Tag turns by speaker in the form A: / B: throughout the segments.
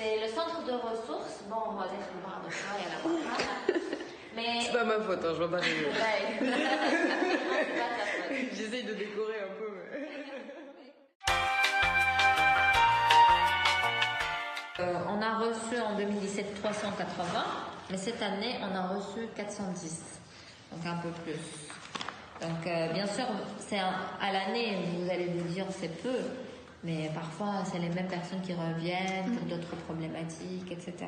A: C'est le centre de ressources. Bon, on va dire que le bar de choix et la boîte. Mais...
B: C'est pas ma faute, hein, je vois pas rigoler.
A: Ouais. C'est pas ta faute.
B: J'essaye de décorer un peu, mais...
A: On a reçu en 2017 380, mais cette année on a reçu 410, donc un peu plus. Donc bien sûr, c'est à l'année, vous allez vous dire c'est peu, mais parfois c'est les mêmes personnes qui reviennent pour d'autres problématiques, etc.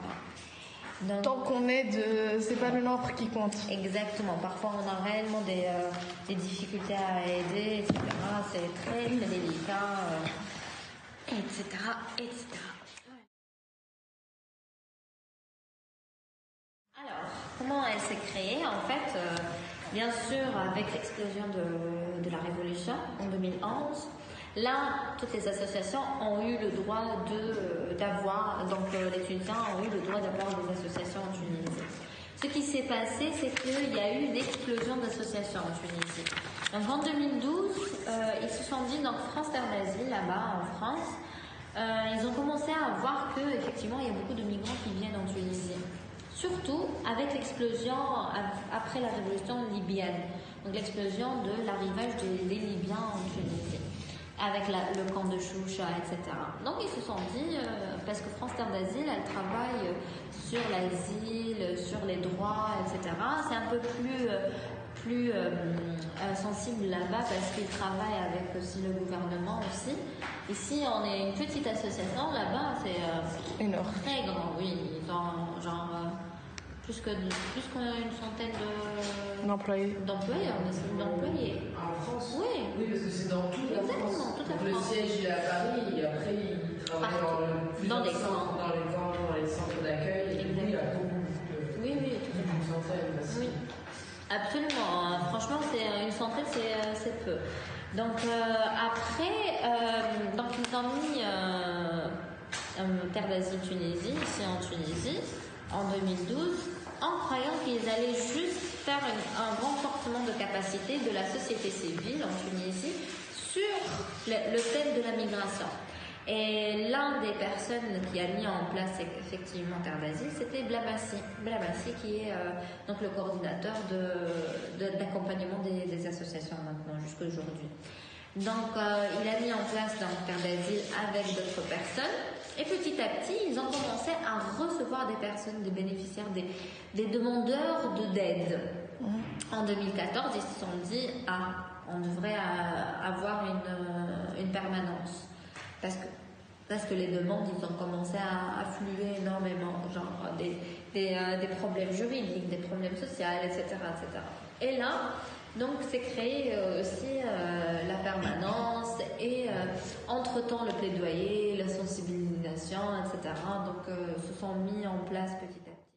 A: Donc,
C: tant qu'on aide, c'est pas le nombre qui compte.
A: Exactement. Parfois on a réellement des difficultés à aider, etc. C'est très très délicat, etc., etc. Alors, comment elle s'est créée? En fait, bien sûr, avec l'explosion de la Révolution en 2011, là, toutes les associations ont eu le droit d'avoir, donc les étudiants ont eu le droit d'avoir des associations en Tunisie. Ce qui s'est passé, c'est qu'il y a eu une explosion d'associations en Tunisie. Donc en 2012, ils se sont dit, donc France Terre d'Asile, là-bas en France, ils ont commencé à voir qu'effectivement, il y a beaucoup de migrants qui viennent en Tunisie. Surtout avec l'explosion après la révolution libyenne, donc l'explosion de l'arrivage des Libyens en Tunisie, avec le camp de Choucha, etc. Donc ils se sont dit, parce que France Terre d'Asile, elle travaille sur l'asile, sur les droits, etc. C'est un peu plus sensible là-bas parce qu'ils travaillent avec aussi le gouvernement aussi. Ici, on est une petite association, là-bas, c'est
C: énorme,
A: très grand, oui. Ils ont genre plus qu'une centaine
C: d'employés.
A: On essaie d'employés.
B: En France?
A: Oui.
B: Oui, parce que c'est dans toute la
A: Exactement,
B: France.
A: toute la
B: Donc,
A: France.
B: le siège il est à Paris et après ils travaillent dans les centres, dans les centres d'accueil. Et du coup, il y a beaucoup de...
A: Oui.
B: Une centaine.
A: Oui. Absolument. Franchement, une centaine, c'est peu. Donc après, donc ils ont mis Terre d'Asile Tunisie, ici en Tunisie, en 2012, en croyant qu'ils allaient juste faire un renforcement de capacité de la société civile en Tunisie sur le thème de la migration. Et l'un des personnes qui a mis en place effectivement Terre d'Asile, c'était Blamassi. Blamassi qui est donc le coordinateur d'accompagnement des associations maintenant jusqu'à aujourd'hui. Donc il a mis en place donc, Terre d'Asile avec d'autres personnes. Et petit à petit, ils ont commencé à recevoir des personnes, des bénéficiaires, des demandeurs d'aide. En 2014, ils se sont dit, on devrait avoir une permanence. Parce que les demandes, ils ont commencé à affluer énormément, genre des problèmes juridiques, des problèmes sociaux, etc., etc. Et là, donc, c'est créé aussi la permanence et entre-temps le plaidoyer, la sensibilisation, etc. Donc, se sont mis en place petit à petit.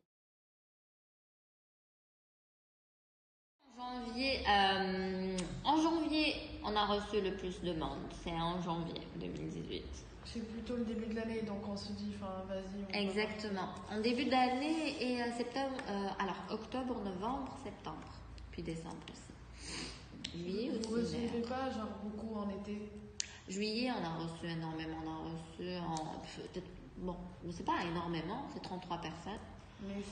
A: En janvier, on a reçu le plus de demandes. C'est en janvier 2018.
C: C'est plutôt le début de l'année, donc on se dit, vas-y.
A: Exactement. En début d'année et septembre, alors octobre, novembre, septembre, puis décembre aussi. Juillet aussi.
C: Vous ne recevez pas, genre beaucoup en été?
A: Juillet, on a reçu énormément. On a reçu peut-être, bon, c'est pas énormément, c'est 33 personnes.
C: Mais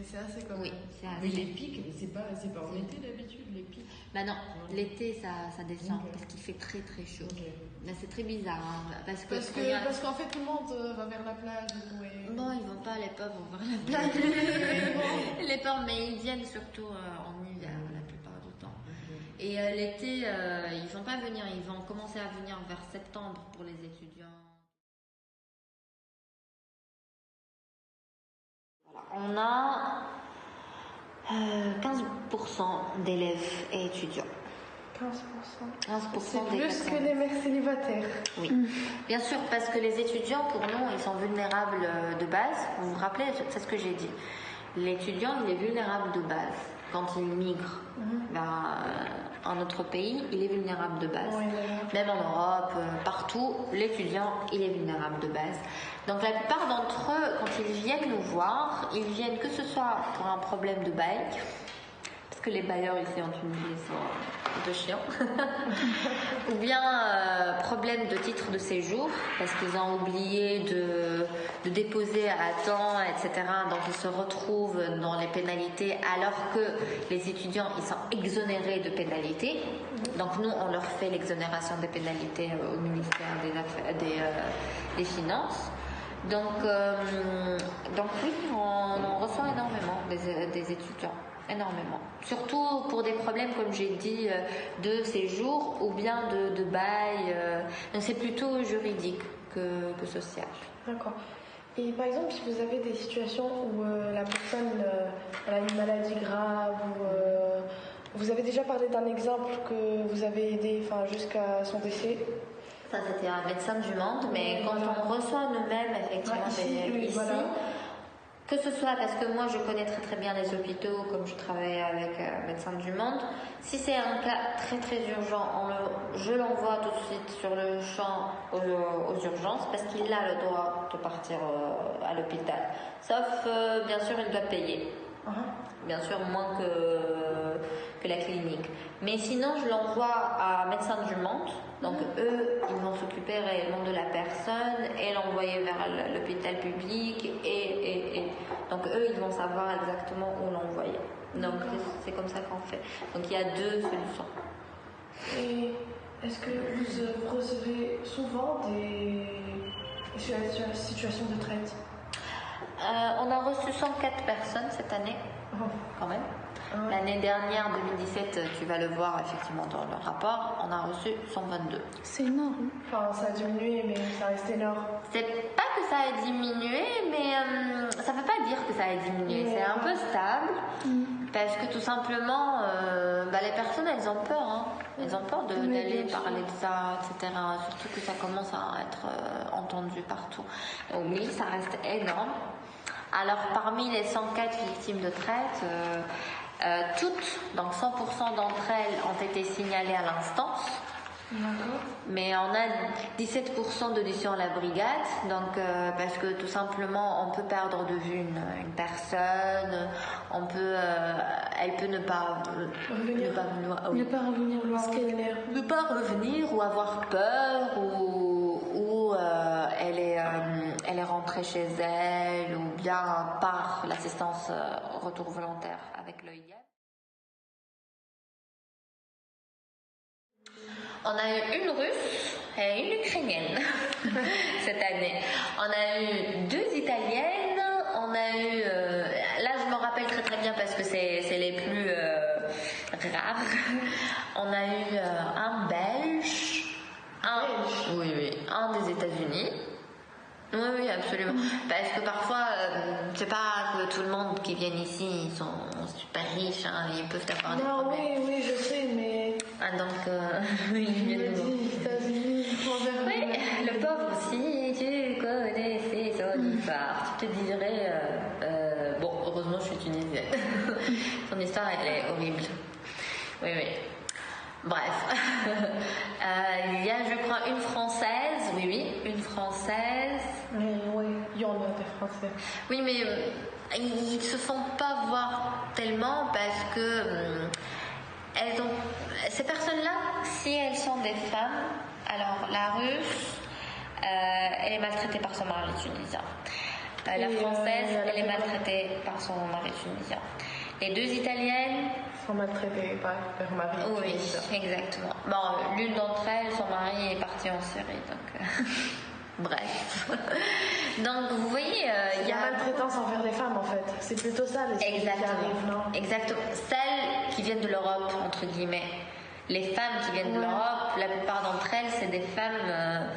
C: c'est assez quand même.
A: Oui, c'est assez.
B: Mais les pics, c'est pas en été d'habitude, les pics?
A: Bah non, l'été ça descend parce qu'il fait très très chaud. Mais c'est très bizarre hein, parce
C: qu'en fait tout le monde va vers la plage et tout.
A: Bon, ils vont pas, les pauvres vont vers la plage. Les pauvres, mais ils viennent surtout en hiver la plupart du temps. Et l'été, ils vont pas venir, ils vont commencer à venir vers septembre pour les étudiants. On a 15% d'élèves et étudiants. 15%.
C: C'est plus que les mères célibataires.
A: Oui. Bien sûr, parce que les étudiants, pour nous, ils sont vulnérables de base. Vous vous rappelez, c'est ce que j'ai dit. L'étudiant, il est vulnérable de base. Quand il migre vers un autre pays, il est vulnérable de base.
C: Oui,
A: même en Europe, partout, l'étudiant, il est vulnérable de base. Donc la plupart d'entre eux, quand ils viennent nous voir, ils viennent que ce soit pour un problème de bail, parce que les bailleurs ici en Tunisie sont de chiant, ou bien problème de titre de séjour, parce qu'ils ont oublié de déposer à temps, etc. Donc ils se retrouvent dans les pénalités, alors que les étudiants, ils sont exonérés de pénalités. Donc nous, on leur fait l'exonération des pénalités au ministère des Finances. Donc oui, on reçoit énormément des étudiants. Énormément. Surtout pour des problèmes, comme j'ai dit, de séjour ou bien de bail. Donc c'est plutôt juridique que social.
C: D'accord. Et par exemple, si vous avez des situations où la personne elle a une maladie grave, ou vous avez déjà parlé d'un exemple que vous avez aidé jusqu'à son décès.
A: Ça, c'était un médecin du monde, mais quand on reçoit nous-mêmes, effectivement, ici, que ce soit parce que moi je connais très très bien les hôpitaux, comme je travaille avec Médecins du Monde, si c'est un cas très très urgent, je l'envoie tout de suite sur le champ aux urgences, parce qu'il a le droit de partir à l'hôpital. Sauf, bien sûr, il doit payer. Bien sûr, moins que la clinique. Mais sinon, je l'envoie à Médecins du Monde. Donc eux, ils vont s'occuper réellement de la personne et l'envoyer vers l'hôpital public. Et donc eux, ils vont savoir exactement où l'envoyer. Donc c'est comme ça qu'on fait. Donc il y a 2 solutions.
C: Et est-ce que vous recevez souvent des situations de traite?
A: On a reçu 104 personnes cette année, quand même. L'année dernière, 2017, tu vas le voir effectivement dans le rapport, on a reçu 122.
C: C'est énorme. Enfin, ça a diminué, mais ça reste énorme.
A: C'est pas que ça a diminué, mais ça veut pas dire que ça a diminué. C'est un peu stable, parce que tout simplement, les personnes, elles ont peur. Hein. Elles ont peur d'aller parler de ça, etc. Surtout que ça commence à être entendu partout. Donc, oui, ça reste énorme. Alors, parmi les 104 victimes de traite, toutes, donc 100% d'entre elles ont été signalées à l'instance. Mais on a 17% d'audition à la brigade, donc parce que tout simplement on peut perdre de vue une personne, elle peut ne pas revenir ou avoir peur ou elle est rentrée chez elle, ou bien par l'assistance retour volontaire avec l'œil. On a eu une Russe et une Ukrainienne cette année. On a eu 2 Italiennes. On a eu... là, je me rappelle très très bien parce que c'est les plus rares. On a eu un Belge. Un des États-Unis. Oui, absolument. Parce que parfois, c'est pas que tout le monde qui vient ici, ils sont super riches, hein, ils peuvent avoir des problèmes.
C: Oui, je sais, mais...
A: donc, ils viennent de
C: États-Unis,
A: oui, le pauvre aussi, tu connaissais son histoire. Tu te dirais, heureusement, je suis tunisienne. Son histoire, elle est horrible. Oui. Bref, il y a, je crois, une Française, une Française.
C: Oui, il y en a des Français.
A: Oui, mais ils ne se font pas voir tellement parce que ces personnes-là, si elles sont des femmes, alors la Russe, elle est maltraitée par son mari tunisien. La Française, elle est maltraitée par son mari tunisien. Les 2 Italiennes
C: sont maltraitées par leur mari.
A: Oui, exactement. Bon, l'une d'entre elles, son mari est parti en Syrie, donc... Bref. Donc, vous voyez...
C: il y a maltraitance envers les femmes, en fait. C'est plutôt ça, les filles qui arrivent, non ?
A: Exactement. Celles qui viennent de l'Europe, entre guillemets. Les femmes qui viennent de l'Europe, la plupart d'entre elles, c'est des femmes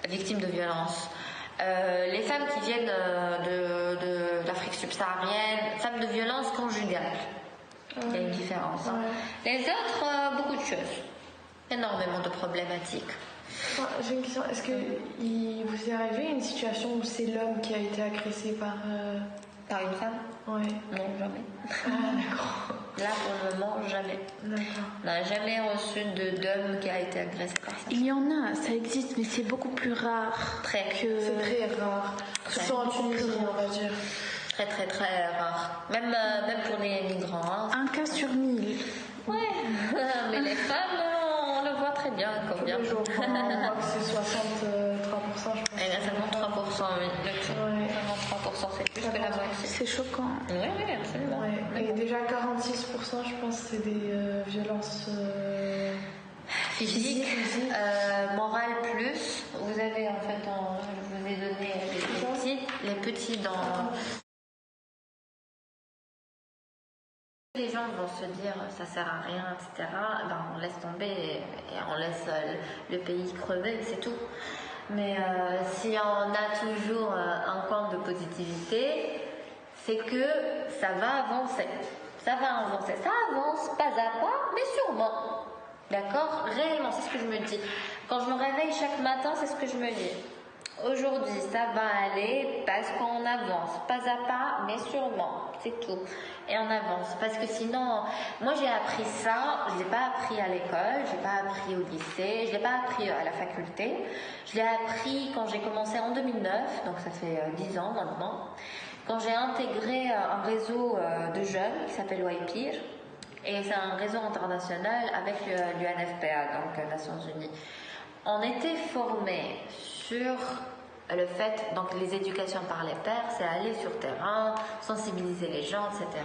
A: victimes de violences. Les femmes qui viennent d'Afrique subsaharienne, femmes de violences conjugales. Il y a une différence. Les autres, beaucoup de choses. Énormément de problématiques.
C: J'ai une question. Est-ce que vous est arrivé une situation où c'est l'homme qui a été agressé par
A: une femme?
C: Ouais.
A: Non, jamais.
C: D'accord.
A: Là, pour le moment, jamais.
C: D'accord.
A: On n'a jamais reçu d'homme qui a été agressé par ça.
D: Il y en a, ça existe, mais c'est beaucoup plus rare.
C: C'est très rare. Surtout en Tunisie, on va dire.
A: Très, très, très rare. Même pour les migrants. Hein.
D: Un cas sur 1000.
A: Ouais. Mais les femmes, bien combien?
C: Tous les jours, on voit que c'est 63%, je pense.
A: Et là, 53%, oui.
C: Ouais.
A: 53%, c'est plus que la moitié.
D: C'est choquant.
A: Oui, oui, absolument.
C: Ouais. Et déjà 46%, je pense, c'est des violences
A: Physique, morale plus. Vous avez en fait, je vous ai donné les petits dans. Les gens vont se dire ça sert à rien, etc. Ben, on laisse tomber et on laisse le pays crever, c'est tout. Mais si on a toujours un coin de positivité, c'est que ça va avancer. Ça va avancer. Ça avance pas à pas, mais sûrement. D'accord? Réellement, c'est ce que je me dis. Quand je me réveille chaque matin, c'est ce que je me dis. Aujourd'hui, ça va aller parce qu'on avance, pas à pas, mais sûrement, c'est tout. Et on avance. Parce que sinon, moi j'ai appris ça, je ne l'ai pas appris à l'école, je ne l'ai pas appris au lycée, je ne l'ai pas appris à la faculté. Je l'ai appris quand j'ai commencé en 2009, donc ça fait 10 ans maintenant, quand j'ai intégré un réseau de jeunes qui s'appelle YPIR. Et c'est un réseau international avec l'UNFPA, donc Nations Unies. On était formés sur le fait, donc les éducations par les pairs, c'est aller sur terrain, sensibiliser les gens, etc.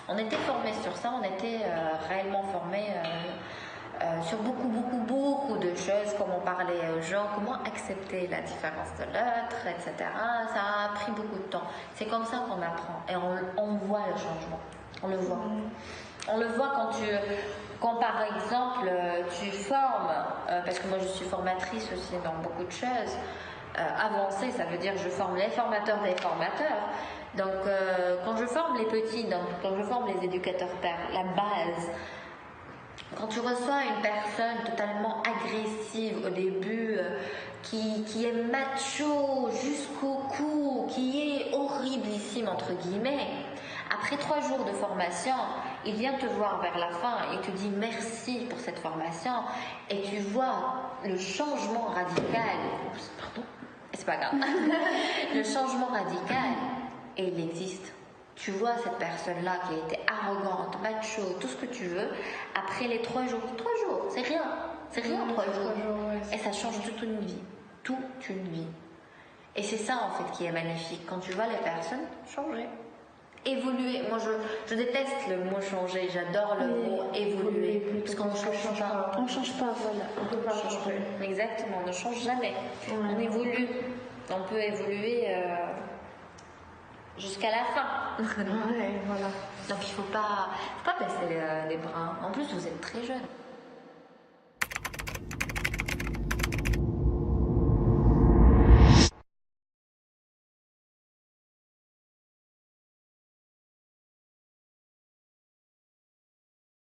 A: On était formés sur ça, on était réellement formés sur beaucoup de choses, comment parler aux gens, comment accepter la différence de l'autre, etc. Ça a pris beaucoup de temps. C'est comme ça qu'on apprend et on voit le changement, on le voit. On le voit quand par exemple tu formes, parce que moi je suis formatrice aussi dans beaucoup de choses, avancées, ça veut dire je forme les formateurs des formateurs. Donc quand je forme les petits, donc quand je forme les éducateurs pairs, la base, quand tu reçois une personne totalement agressive au début, qui est macho jusqu'au cou, qui est horriblissime entre guillemets, après 3 jours de formation, il vient te voir vers la fin et te dit merci pour cette formation et tu vois le changement radical. Pardon, c'est pas grave. Le changement radical, et il existe. Tu vois cette personne-là qui a été arrogante, macho, tout ce que tu veux, après les 3 jours. 3 jours, c'est rien. C'est rien 3 jours. Et ça change toute une vie. Toute une vie. Et c'est ça en fait qui est magnifique. Quand tu vois les personnes changer. Évoluer. Moi, je déteste le mot changer. J'adore le mot évoluer. Parce qu'on ne change pas.
D: On change pas, voilà.
C: On peut pas changer.
A: Exactement, on ne change jamais. On évolue. On peut évoluer jusqu'à la fin.
C: Ouais, voilà.
A: Donc il ne faut pas baisser les bras. En plus, vous êtes très jeune.